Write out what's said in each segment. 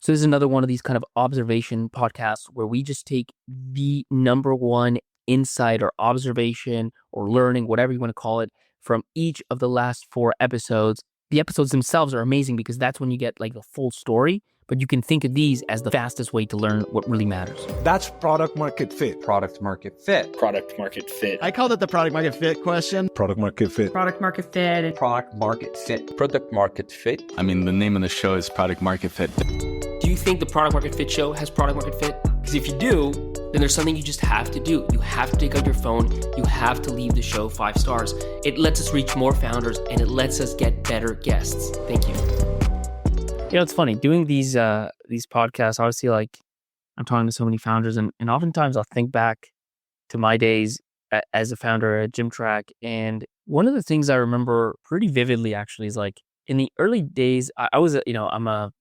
So this is another one of these kind of observation podcasts where we just take the number one insight or observation or learning, whatever you want to call it, from each of the last 4 episodes. The episodes themselves are amazing because that's when you get like the full story, but you can think of these as the fastest way to learn what really matters. That's product market fit. Product market fit. Product market fit. I call it the product market fit question. Product market fit. Product market fit. Product market fit. Product market fit. I mean, the name of the show is Product Market Fit. Do you think the Product Market Fit show has product market fit? Because if you do, then there's something you just have to do. You have to take out your phone. You have to leave the show 5 stars. It lets us reach more founders and it lets us get better guests. Thank you. You know, it's funny doing these podcasts. Obviously, like I'm talking to so many founders, and oftentimes I'll think back to my days as a founder at Gym Track. And one of the things I remember pretty vividly actually is like in the early days, I was, I'm a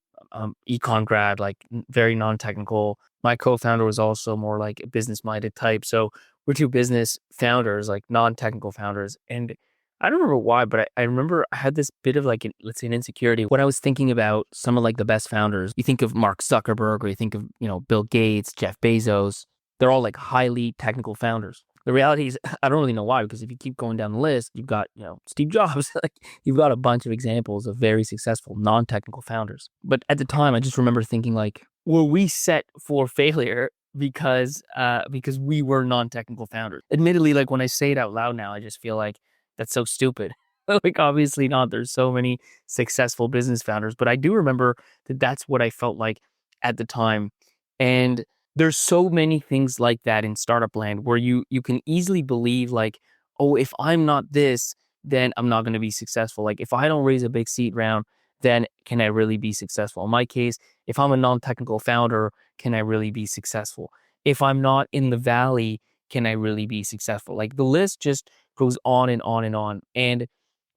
econ grad, like very non-technical. My co-founder was also more like a business-minded type. So we're 2 business founders, like non-technical founders. And I don't remember why, but I remember I had this bit of like, let's say an insecurity when I was thinking about some of like the best founders. You think of Mark Zuckerberg, or you think of, Bill Gates, Jeff Bezos. They're all like highly technical founders. The reality is, I don't really know why, because if you keep going down the list, you've got, Steve Jobs, like you've got a bunch of examples of very successful non-technical founders. But at the time, I just remember thinking like, were we set for failure because we were non-technical founders? Admittedly, like when I say it out loud now, I just feel like that's so stupid. Like obviously not. There's so many successful business founders, but I do remember that that's what I felt like at the time. And there's so many things like that in startup land where you can easily believe like, oh, if I'm not this, then I'm not going to be successful. Like if I don't raise a big seed round, then can I really be successful? In my case, if I'm a non-technical founder, can I really be successful? If I'm not in the valley, can I really be successful? Like the list just goes on and on and on. And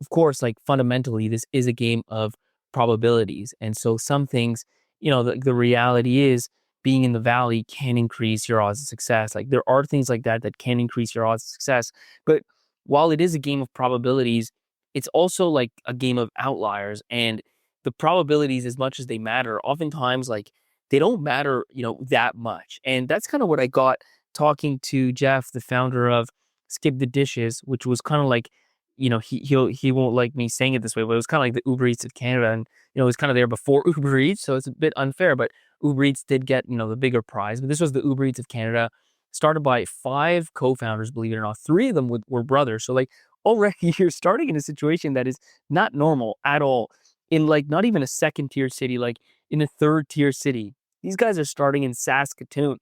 of course, like fundamentally, this is a game of probabilities. And so some things, the reality is being in the valley can increase your odds of success. Like there are things like that can increase your odds of success. But while it is a game of probabilities, it's also like a game of outliers. And the probabilities, as much as they matter, oftentimes like they don't matter, that much. And that's kind of what I got talking to Jeff, the founder of Skip the Dishes, which was kind of like, he won't like me saying it this way, but it was kind of like the Uber Eats of Canada. And, it was kind of there before Uber Eats. So it's a bit unfair, but Uber Eats did get, the bigger prize. But this was the Uber Eats of Canada, started by 5 co-founders, believe it or not. 3 of them were brothers. So like already you're starting in a situation that is not normal at all. In like not even a 2nd tier city, like in a 3rd tier city. These guys are starting in Saskatoon.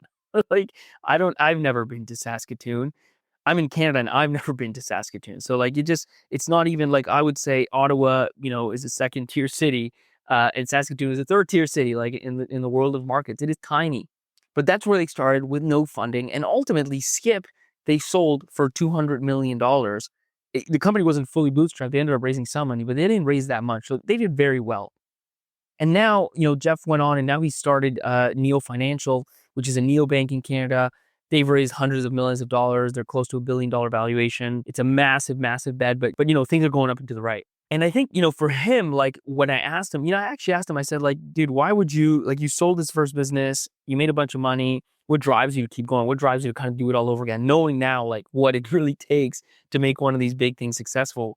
Like I've never been to Saskatoon. I'm in Canada and I've never been to Saskatoon. So like it's not even like I would say Ottawa, is a 2nd tier city, and Saskatoon is a 3rd tier city. Like in the world of markets, it is tiny. But that's where they started with no funding, and ultimately Skip they sold for $200 million. The company wasn't fully bootstrapped. They ended up raising some money, but they didn't raise that much, so they did very well. And now Jeff went on, and now he started Neo Financial, which is a neobank in Canada. They've raised hundreds of millions of dollars. They're close to $1 billion valuation. It's a massive, massive bet, but things are going up and to the right. And I think, for him, like when I asked him, I actually asked him, I said like, dude, why would you, like you sold this first business, you made a bunch of money. What drives you to keep going? What drives you to kind of do it all over again? Knowing now like what it really takes to make one of these big things successful.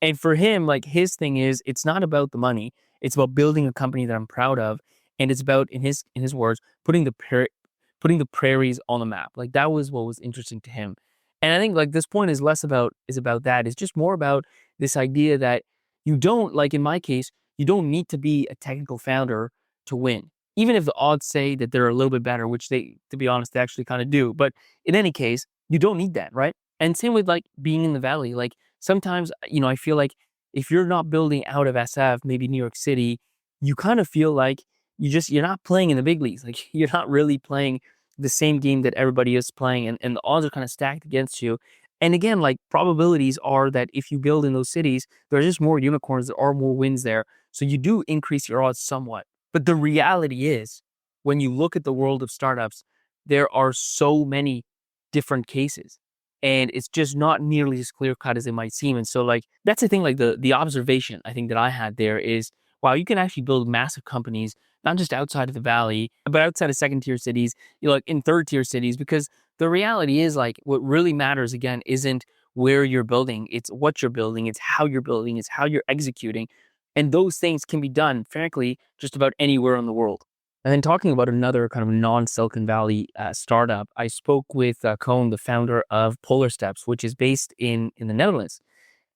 And for him, like his thing is, it's not about the money. It's about building a company that I'm proud of. And it's about, in his words, putting the prairies on the map. Like that was what was interesting to him. And I think like this point is less about that. It's just more about this idea that you don't, like in my case, you don't need to be a technical founder to win. Even if the odds say that they're a little bit better, which they, to be honest, they actually kind of do. But in any case, you don't need that, right? And same with like being in the valley. Like sometimes, I feel like if you're not building out of SF, maybe New York City, you kind of feel like you're not playing in the big leagues. Like you're not really playing the same game that everybody is playing, and the odds are kind of stacked against you. And again, like probabilities are that if you build in those cities, there's just more unicorns, there are more wins there. So you do increase your odds somewhat. But the reality is, when you look at the world of startups, there are so many different cases. And it's just not nearly as clear cut as it might seem. And so like, that's the thing, like the observation I think that I had there is, wow, you can actually build massive companies not just outside of the valley, but outside of second tier cities, like in third tier cities, because the reality is like what really matters again isn't where you're building, it's what you're building, it's how you're building, it's how you're executing. And those things can be done, frankly, just about anywhere in the world. And then talking about another kind of non-Silicon Valley startup, I spoke with Koen, the founder of Polarsteps, which is based in the Netherlands.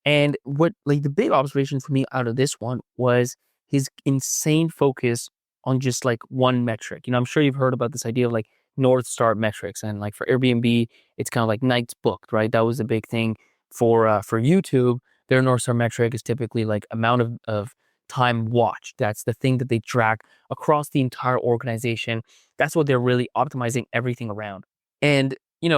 And what like the big observation for me out of this one was his insane focus on just like one metric. I'm sure you've heard about this idea of like North Star metrics, and like for Airbnb, it's kind of like nights booked, right? That was the big thing for YouTube. Their North Star metric is typically like amount of time watched. That's the thing that they track across the entire organization. That's what they're really optimizing everything around. And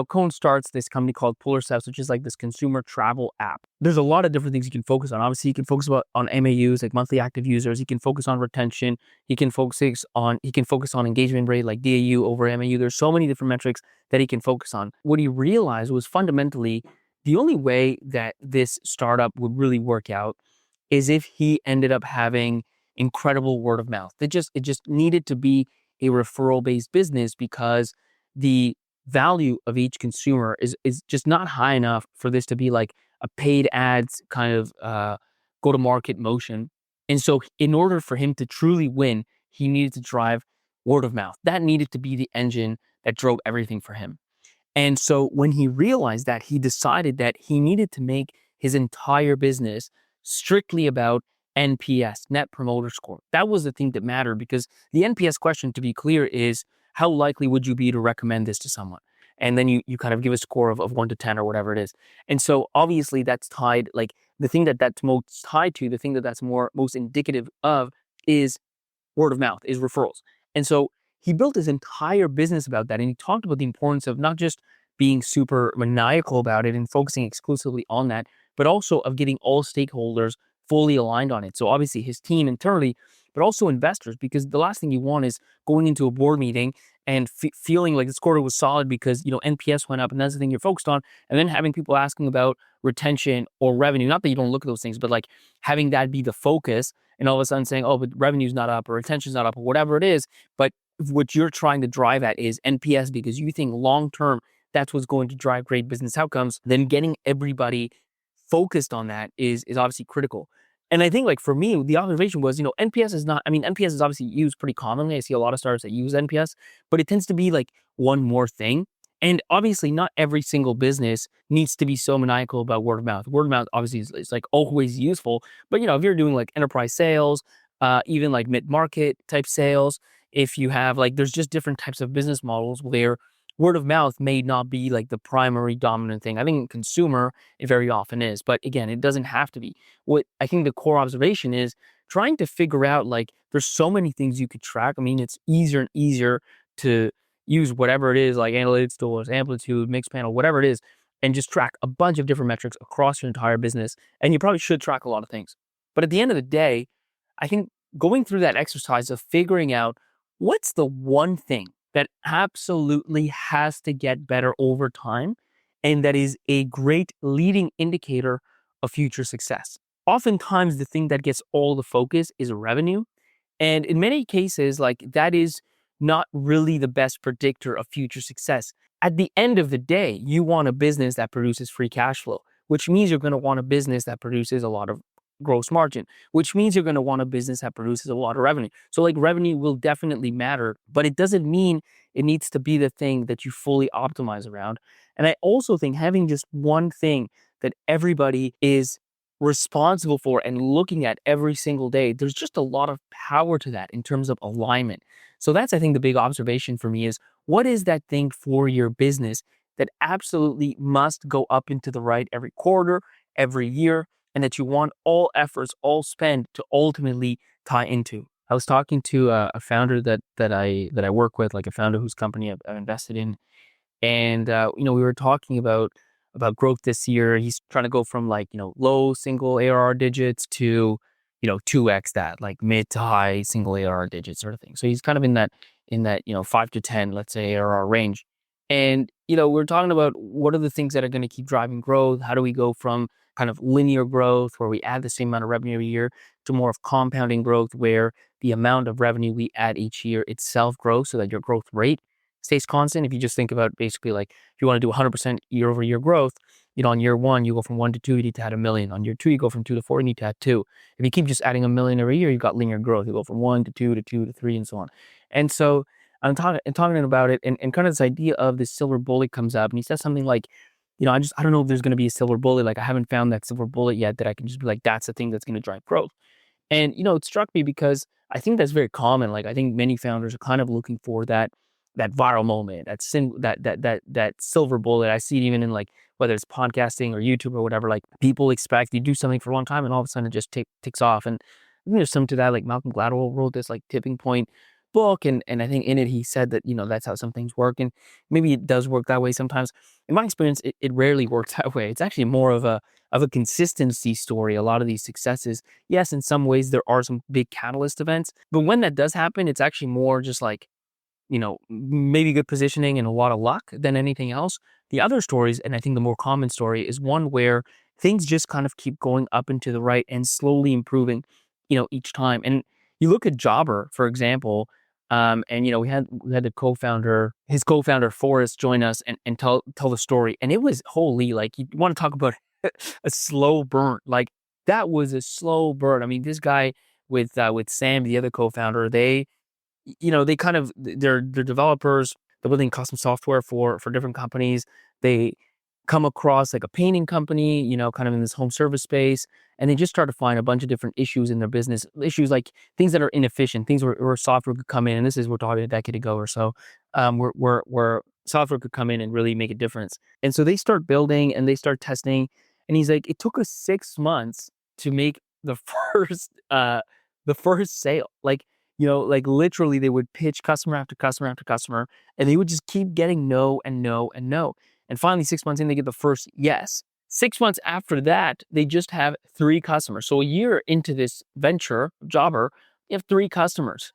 Cohn starts this company called Polarsteps, which is like this consumer travel app. There's a lot of different things you can focus on. Obviously, you can focus on MAUs, like monthly active users. You can focus on retention. He can focus on engagement rate, like DAU over MAU. There's so many different metrics that he can focus on. What he realized was fundamentally the only way that this startup would really work out is if he ended up having incredible word of mouth. It just needed to be a referral based business because the value of each consumer is just not high enough for this to be like a paid ads kind of go to market motion. And so in order for him to truly win, he needed to drive word of mouth. That needed to be the engine that drove everything for him. And so when he realized that, he decided that he needed to make his entire business strictly about NPS, Net Promoter Score. That was the thing that mattered, because the NPS question, to be clear, is how likely would you be to recommend this to someone? And then you kind of give a score of 1 to 10 or whatever it is. And so obviously that's tied, like the thing that's most tied to, the thing that's most indicative of is word of mouth, is referrals. And so he built his entire business about that. And he talked about the importance of not just being super maniacal about it and focusing exclusively on that, but also of getting all stakeholders fully aligned on it. So obviously his team internally, but also investors, because the last thing you want is going into a board meeting and feeling like this quarter was solid because, NPS went up and that's the thing you're focused on. And then having people asking about retention or revenue, not that you don't look at those things, but like having that be the focus, and all of a sudden saying, oh, but revenue's not up or retention's not up or whatever it is. But what you're trying to drive at is NPS because you think long-term that's what's going to drive great business outcomes. Then getting everybody focused on that is obviously critical. And I think like for me, the observation was, NPS is not, NPS is obviously used pretty commonly. I see a lot of startups that use NPS, but it tends to be like one more thing. And obviously not every single business needs to be so maniacal about word of mouth. Word of mouth obviously is like always useful, but if you're doing like enterprise sales, even like mid-market type sales, if you have like, there's just different types of business models where word of mouth may not be like the primary dominant thing. I think in consumer, it very often is, but again, it doesn't have to be. What I think the core observation is trying to figure out, like, there's so many things you could track. It's easier and easier to use whatever it is, like analytics tools, amplitude, mixed panel, whatever it is, and just track a bunch of different metrics across your entire business. And you probably should track a lot of things. But at the end of the day, I think going through that exercise of figuring out what's the one thing that absolutely has to get better over time, and that is a great leading indicator of future success. Oftentimes, the thing that gets all the focus is revenue. And in many cases, like that is not really the best predictor of future success. At the end of the day, you want a business that produces free cash flow, which means you're going to want a business that produces a lot of gross margin, which means you're going to want a business that produces a lot of revenue. So like revenue will definitely matter, but it doesn't mean it needs to be the thing that you fully optimize around. And I also think having just one thing that everybody is responsible for and looking at every single day, there's just a lot of power to that in terms of alignment. So that's, I think, the big observation for me is what is that thing for your business that absolutely must go up into the right every quarter, every year, and that you want all efforts, all spend to ultimately tie into. I was talking to a founder that I work with, like a founder whose company I've invested in, and we were talking about growth this year. He's trying to go from like low single ARR digits to 2x that, like mid to high single ARR digits sort of thing. So he's kind of in that 5 to 10, let's say, ARR range. And we're talking about what are the things that are going to keep driving growth. How do we go from kind of linear growth where we add the same amount of revenue every year to more of compounding growth where the amount of revenue we add each year itself grows so that your growth rate stays constant. If you just think about basically like if you want to do 100% year over year growth, on year one, you go from 1 to 2, you need to add 1 million. On year 2, you go from 2 to 4, you need to add 2. If you keep just adding 1 million every year, you've got linear growth. You go from 1 to 2 to 2 to 3 and so on. And so I'm talking about it and kind of this idea of this silver bullet comes up and he says something like, I don't know if there's going to be a silver bullet. Like I haven't found that silver bullet yet that I can just be like, that's the thing that's going to drive growth. And, it struck me because I think that's very common. Like I think many founders are kind of looking for that viral moment, that silver bullet. I see it even in like, whether it's podcasting or YouTube or whatever, like people expect you do something for a long time and all of a sudden it just ticks off. And I think there's some to that, like Malcolm Gladwell wrote this like tipping point book. And I think in it, he said that, that's how some things work. And maybe it does work that way sometimes. In my experience, it rarely works that way. It's actually more of a consistency story. A lot of these successes, yes, in some ways there are some big catalyst events, but when that does happen, it's actually more just like, maybe good positioning and a lot of luck than anything else. The other stories, and I think the more common story, is one where things just kind of keep going up and to the right and slowly improving, each time. And you look at Jobber, for example, and we had the his co-founder Forrest join us and tell the story, and it was holy. Like you want to talk about a slow burn, like that was a slow burn. I mean, this guy with Sam, the other co-founder, they kind of they're developers. They're building custom software for different companies. They come across like a painting company, kind of in this home service space, and they just start to find a bunch of different issues in their business. Issues like things that are inefficient, things where software could come in, and this is we're talking a decade ago or so, where software could come in and really make a difference. And so they start building and they start testing. And he's like, it took us 6 months to make the first sale. Like like literally they would pitch customer after customer after customer, and they would just keep getting no and no and no. And finally, 6 months in, they get the first yes. 6 months after that, they just have 3 customers. So a year into this venture, Jobber, you have 3 customers.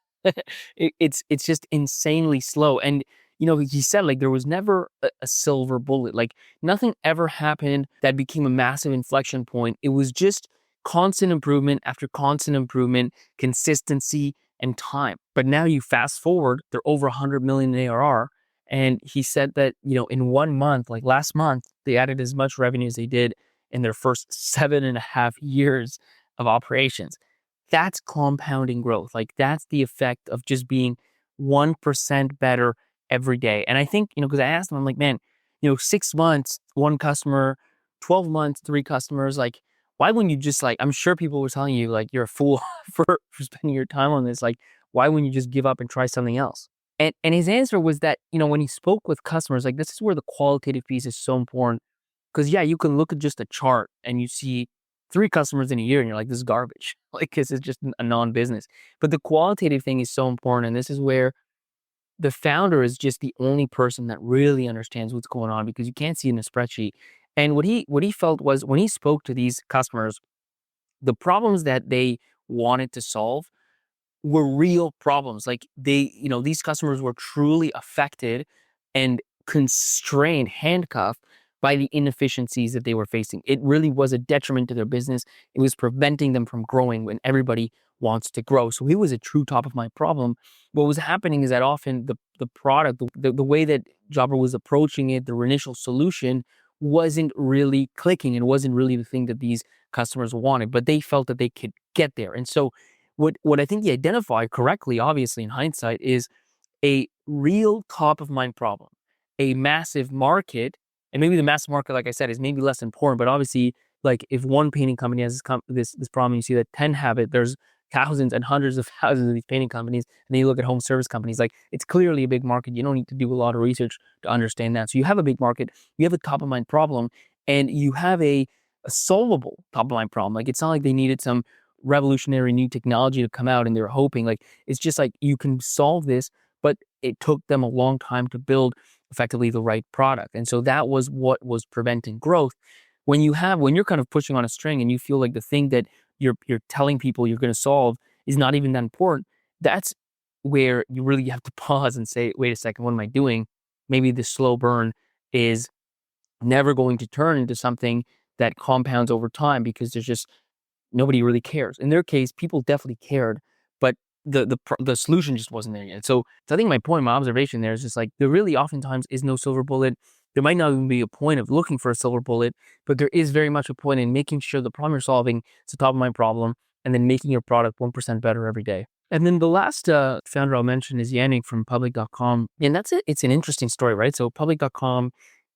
It's just insanely slow. And he said like there was never a silver bullet. Like nothing ever happened that became a massive inflection point. It was just constant improvement after constant improvement, consistency and time. But now you fast forward, they're over 100 million in ARR. And he said that, in 1 month, like last month, they added as much revenue as they did in their first 7.5 years of operations. That's compounding growth. Like that's the effect of just being 1% better every day. And I think, because I asked him, I'm like, man, 6 months, 1 customer, 12 months, 3 customers, like, why wouldn't you just like, I'm sure people were telling you like, you're a fool for spending your time on this. Like, why wouldn't you just give up and try something else? And his answer was that, when he spoke with customers, like this is where the qualitative piece is so important. Because yeah, you can look at just a chart and you see 3 customers in a year and you're like, this is garbage. Like, because it's just a non-business. But the qualitative thing is so important. And this is where the founder is just the only person that really understands what's going on, because you can't see it in a spreadsheet. And what he felt was when he spoke to these customers, the problems that they wanted to solve were real problems. Like these customers were truly affected and constrained, handcuffed by the inefficiencies that they were facing. It really was a detriment to their business. It was preventing them from growing when everybody wants to grow. So it was a true top of mind problem. What was happening is that often the product, the way that Jobber was approaching it, their initial solution wasn't really clicking. It wasn't really the thing that these customers wanted, but they felt that they could get there. And so what I think he identified correctly, obviously in hindsight, is a real top of mind problem, a massive market. And maybe the massive market, like I said, is maybe less important, but obviously, like if one painting company has this problem, you see that 10 have it, there's thousands and hundreds of thousands of these painting companies. And then you look at home service companies, like it's clearly a big market. You don't need to do a lot of research to understand that. So you have a big market, you have a top of mind problem, and you have a solvable top of mind problem. Like it's not like they needed some revolutionary new technology to come out and they're hoping, like it's just like you can solve this, but it took them a long time to build effectively the right product. And so that was what was preventing growth. When you're kind of pushing on a string and you feel like the thing that you're telling people you're going to solve is not even that important, that's where you really have to pause and say, wait a second, what am I doing? Maybe the slow burn is never going to turn into something that compounds over time, because there's just nobody really cares. In their case, people definitely cared, but the solution just wasn't there yet. So I think my observation there is just like there really oftentimes is no silver bullet. There might not even be a point of looking for a silver bullet, but there is very much a point in making sure the problem you're solving is a top of mind problem, and then making your product 1% better every day. And then the last founder I'll mention is Yannick from public.com. And that's it. It's an interesting story, right? So public.com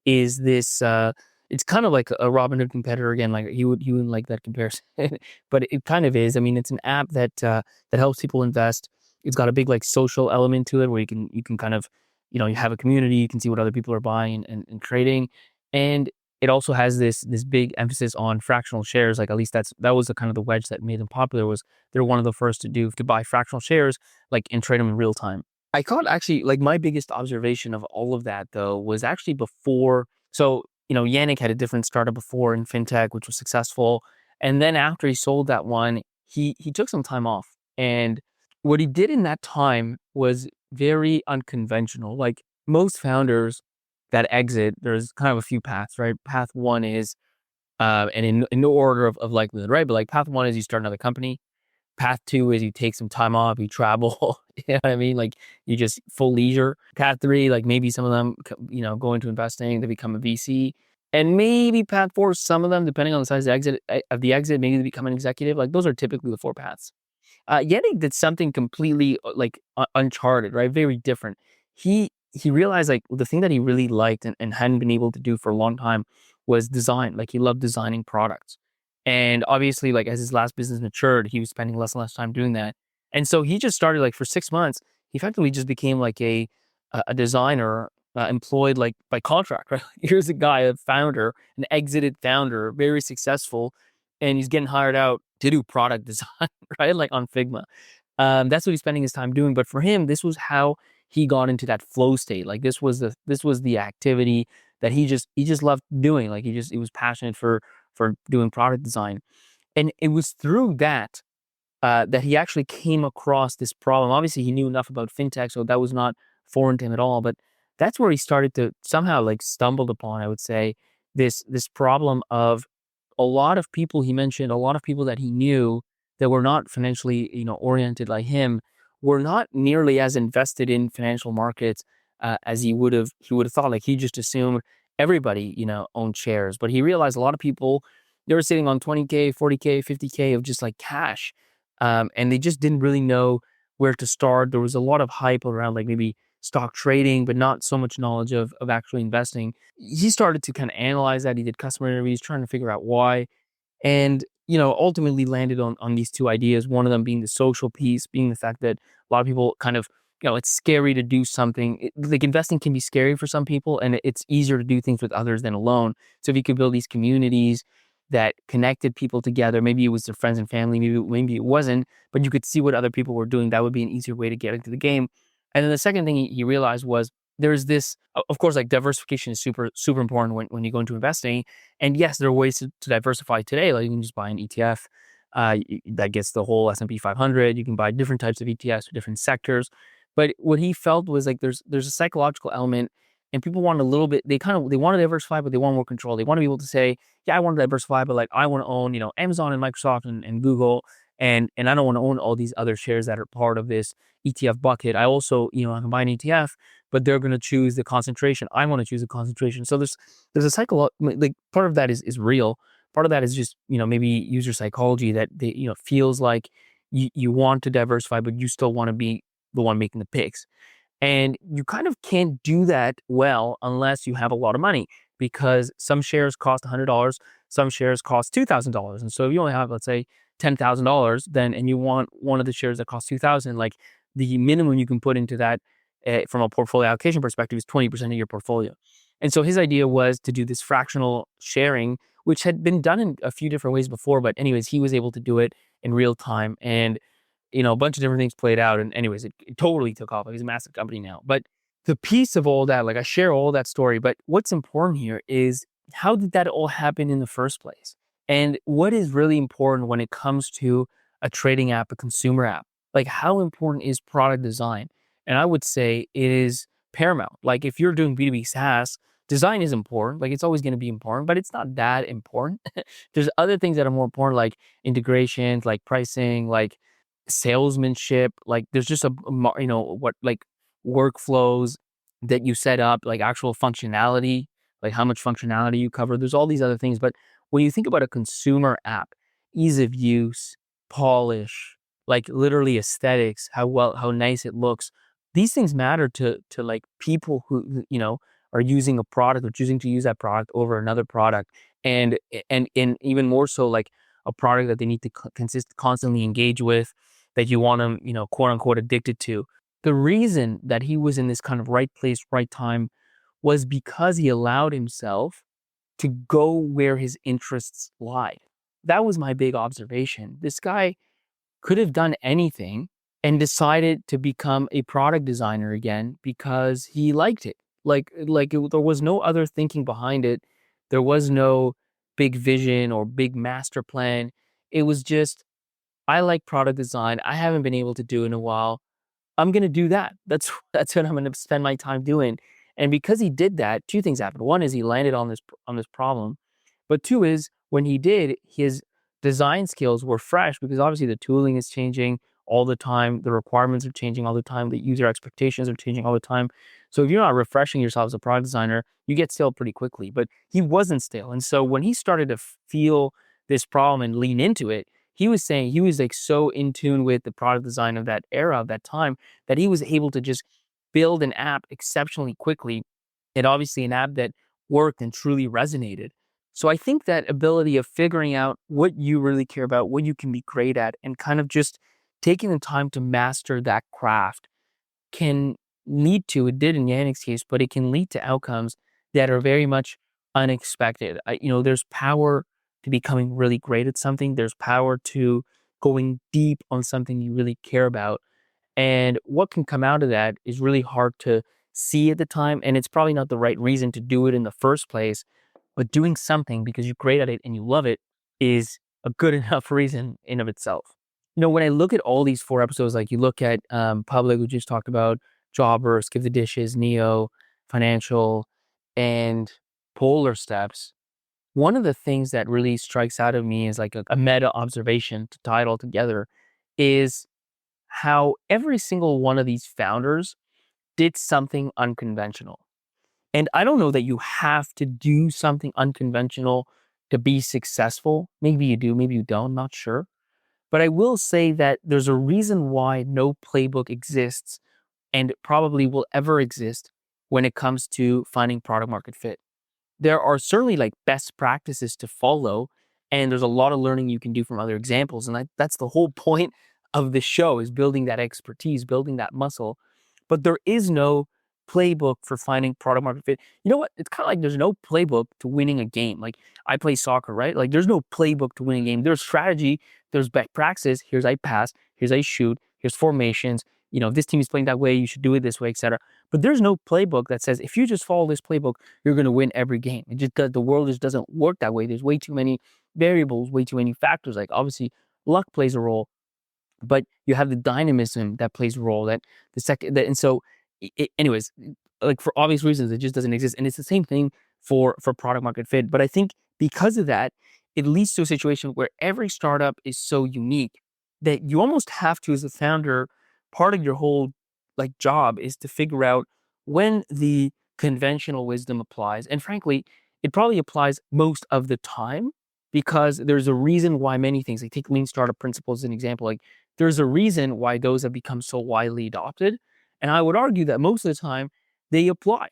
is this, it's kind of like a Robinhood competitor again, like you wouldn't like that comparison, but it kind of is. I mean, it's an app that helps people invest. It's got a big like social element to it where you can kind of, you have a community, you can see what other people are buying and trading. And it also has this big emphasis on fractional shares. Like at least that was the kind of the wedge that made them popular, was they're one of the first to buy fractional shares, like, and trade them in real time. I thought actually like my biggest observation of all of that though was actually before. So, Yannick had a different startup before in fintech, which was successful. And then after he sold that one, he took some time off. And what he did in that time was very unconventional. Like most founders that exit, there's kind of a few paths, right? Path one is, and in no order of likelihood, right? But like path one is you start another company. Path two is you take some time off, you travel, you know what I mean? Like you just full leisure. Path three, like maybe some of them, go into investing, they become a VC. And maybe path four, some of them, depending on the size of the exit, maybe they become an executive. Like those are typically the four paths. Yannick did something completely uncharted, right? Very different. He realized like the thing that he really liked and hadn't been able to do for a long time was design. Like he loved designing products. And obviously, like as his last business matured, he was spending less and less time doing that. And so he just started like for 6 months, he effectively just became like a designer employed like by contract, right? Here's a guy, a founder, an exited founder, very successful, and he's getting hired out to do product design, right? Like on Figma. That's what he's spending his time doing. But for him, this was how he got into that flow state. Like this was the activity that he just loved doing. Like he was passionate for doing product design. And it was through that that he actually came across this problem. Obviously, he knew enough about fintech, so that was not foreign to him at all. But that's where he started to somehow like stumbled upon, I would say, this problem of a lot of people. He mentioned a lot of people that he knew that were not financially, oriented like him, were not nearly as invested in financial markets as he would have thought. Like he just assumed everybody, owned shares, but he realized a lot of people, they were sitting on 20K, 40K, 50K of just like cash. And they just didn't really know where to start. There was a lot of hype around like maybe stock trading, but not so much knowledge of actually investing. He started to kind of analyze that. He did customer interviews, trying to figure out why. And, ultimately landed on these two ideas. One of them being the social piece, being the fact that a lot of people kind of, it's scary to do something. Like investing can be scary for some people, and it's easier to do things with others than alone. So if you could build these communities that connected people together, maybe it was their friends and family, maybe it wasn't, but you could see what other people were doing. That would be an easier way to get into the game. And then the second thing he realized was there's this, of course, like diversification is super, super important when you go into investing. And yes, there are ways to diversify today. Like you can just buy an ETF that gets the whole S&P 500. You can buy different types of ETFs for different sectors. But what he felt was like there's a psychological element, and people want a little bit, they want to diversify, but they want more control. They want to be able to say, yeah, I want to diversify, but like I want to own, Amazon and Microsoft and Google, and I don't want to own all these other shares that are part of this ETF bucket. I also, I can buy an ETF, but they're going to choose the concentration. I want to choose the concentration. So there's a like part of that is real. Part of that is just, maybe user psychology that they, feels like you want to diversify, but you still want to be the one making the picks. And you kind of can't do that well unless you have a lot of money, because some shares cost $100, some shares cost $2,000. And so if you only have, let's say, $10,000, then, and you want one of the shares that costs $2,000, like the minimum you can put into that from a portfolio allocation perspective is 20% of your portfolio. And so his idea was to do this fractional sharing, which had been done in a few different ways before. But anyways, he was able to do it in real time. And a bunch of different things played out. And anyways, it totally took off. Like, he's a massive company now. But the piece of all that, like I share all that story, but what's important here is how did that all happen in the first place? And what is really important when it comes to a trading app, a consumer app? Like, how important is product design? And I would say it is paramount. Like if you're doing B2B SaaS, design is important. Like it's always going to be important, but it's not that important. There's other things that are more important, like integrations, like pricing, like salesmanship. Like there's just workflows that you set up, like actual functionality, like how much functionality you cover. There's all these other things. But when you think about a consumer app, ease of use, polish, like literally aesthetics, how nice it looks. These things matter to like people who, are using a product or choosing to use that product over another product. And even more so, like a product that they need to constantly engage with, that you want them, quote unquote, addicted to. The reason that he was in this kind of right place, right time was because he allowed himself to go where his interests lied. That was my big observation. This guy could have done anything and decided to become a product designer again because he liked it. There was no other thinking behind it. There was no big vision or big master plan. It was just, I like product design. I haven't been able to do it in a while. I'm going to do that. That's what I'm going to spend my time doing. And because he did that, two things happened. One is he landed on this problem, but two is when he did, his design skills were fresh because obviously the tooling is changing all the time, the requirements are changing all the time, the user expectations are changing all the time. So if you're not refreshing yourself as a product designer, you get stale pretty quickly. But he wasn't stale, and so when he started to feel this problem and lean into it, he was saying he was like so in tune with the product design of that era, of that time, that he was able to just build an app exceptionally quickly, and obviously an app that worked and truly resonated. So I think that ability of figuring out what you really care about, what you can be great at, and kind of just taking the time to master that craft can lead to, it did in Yannick's case, but it can lead to outcomes that are very much unexpected. There's power to becoming really great at something. There's power to going deep on something you really care about. And what can come out of that is really hard to see at the time. And it's probably not the right reason to do it in the first place. But doing something because you're great at it and you love it is a good enough reason in of itself. When I look at all these 4 episodes, like you look at Public, we just talked about, Jobber, Skip the Dishes, Neo, Financial, and Polarsteps, one of the things that really strikes out of me is like a meta observation to tie it all together is how every single one of these founders did something unconventional. And I don't know that you have to do something unconventional to be successful. Maybe you do, maybe you don't, not sure. But I will say that there's a reason why no playbook exists and probably will ever exist when it comes to finding product market fit. There are certainly like best practices to follow, and there's a lot of learning you can do from other examples. And that's the whole point of the show, is building that expertise, building that muscle. But there is no playbook for finding product market fit. You know what? It's kind of like there's no playbook to winning a game. Like I play soccer, right? Like there's no playbook to winning a game. There's strategy, there's best practice. Here's I pass, here's I shoot, here's formations. If this team is playing that way, you should do it this way, etc. But there's no playbook that says if you just follow this playbook, you're going to win every game. It just the world just doesn't work that way. There's way too many variables, way too many factors. Like obviously luck plays a role, but you have the dynamism that plays a role. And so, anyways, like for obvious reasons, it just doesn't exist. And it's the same thing for product market fit. But I think because of that, it leads to a situation where every startup is so unique that you almost have to, as a founder, part of your whole like job is to figure out when the conventional wisdom applies. And frankly, it probably applies most of the time, because there's a reason why many things, like take lean startup principles as an example, like there's a reason why those have become so widely adopted. And I would argue that most of the time they apply.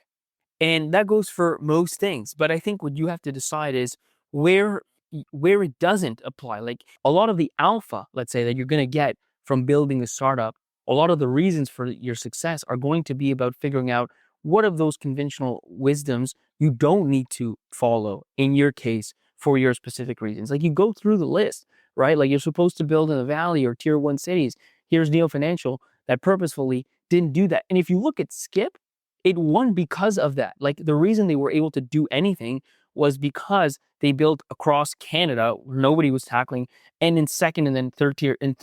And that goes for most things. But I think what you have to decide is where it doesn't apply. Like a lot of the alpha, let's say, that you're going to get from building a startup, a lot of the reasons for your success are going to be about figuring out what of those conventional wisdoms you don't need to follow in your case for your specific reasons. Like you go through the list, right? Like you're supposed to build in the valley or tier 1 cities. Here's Neo Financial that purposefully didn't do that. And if you look at Skip, it won because of that. Like the reason they were able to do anything was because they built across Canada where nobody was tackling, and in second and then third tier, and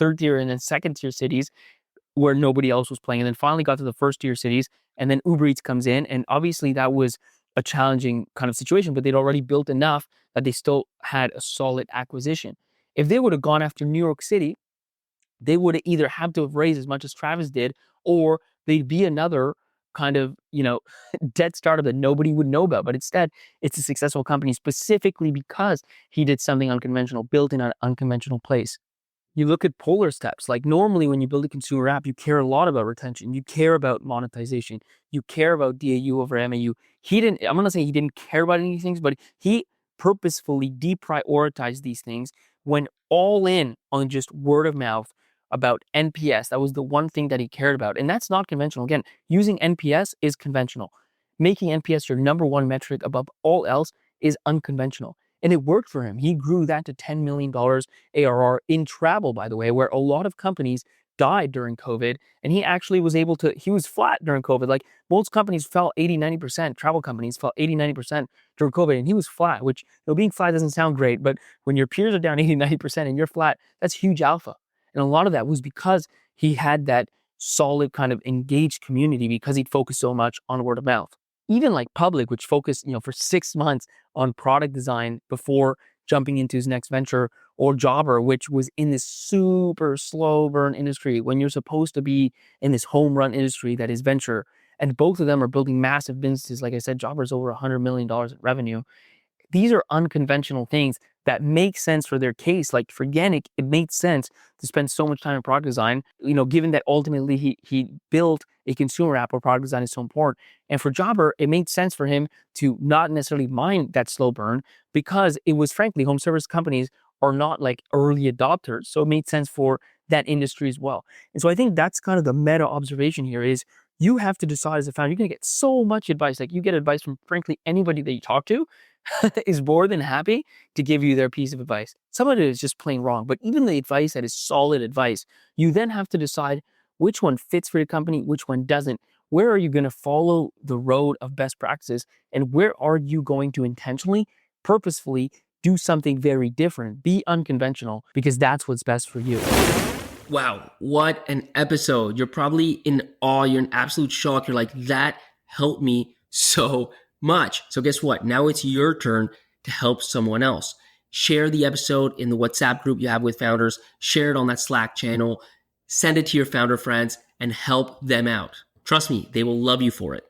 then second tier cities where nobody else was playing, and then finally got to the first tier cities, and then Uber Eats comes in, and obviously that was a challenging kind of situation, but they'd already built enough that they still had a solid acquisition. If they would have gone after New York City, they would either have to have raised as much as Travis did, or they'd be another kind of, dead startup that nobody would know about. But instead, it's a successful company specifically because he did something unconventional, built in an unconventional place. You look at Polarsteps. Like normally when you build a consumer app, you care a lot about retention. You care about monetization. You care about DAU over MAU. I'm going to say he didn't care about any of these things, but he purposefully deprioritized these things, went all in on just word of mouth about NPS. That was the one thing that he cared about. And that's not conventional. Again, using NPS is conventional. Making NPS your number one metric above all else is unconventional. And it worked for him. He grew that to $10 million ARR in travel, by the way, where a lot of companies died during COVID. And he actually was he was flat during COVID. Like most companies fell 80, 90%. Travel companies fell 80, 90% during COVID. And he was flat, which being flat doesn't sound great. But when your peers are down 80, 90% and you're flat, that's huge alpha. And a lot of that was because he had that solid kind of engaged community because he'd focused so much on word of mouth. Even like Public, which focused, for 6 months on product design before jumping into his next venture, or Jobber, which was in this super slow burn industry when you're supposed to be in this home run industry that is venture. And both of them are building massive businesses. Like I said, Jobber's over $100 million in revenue. These are unconventional things that make sense for their case. Like for Yannick, it made sense to spend so much time in product design, given that ultimately he built a consumer app where product design is so important. And for Jobber, it made sense for him to not necessarily mind that slow burn because it was, frankly, home service companies are not like early adopters. So it made sense for that industry as well. And so I think that's kind of the meta observation here is you have to decide as a founder, you're going to get so much advice. Like you get advice from, frankly, anybody that you talk to is more than happy to give you their piece of advice. Some of it is just plain wrong, but even the advice that is solid advice, you then have to decide which one fits for your company, which one doesn't. Where are you going to follow the road of best practices, and where are you going to intentionally, purposefully do something very different? Be unconventional because that's what's best for you. Wow, what an episode. You're probably in awe. You're in absolute shock. You're like, that helped me so much. So guess what? Now it's your turn to help someone else. Share the episode in the WhatsApp group you have with founders. Share it on that Slack channel. Send it to your founder friends and help them out. Trust me, they will love you for it.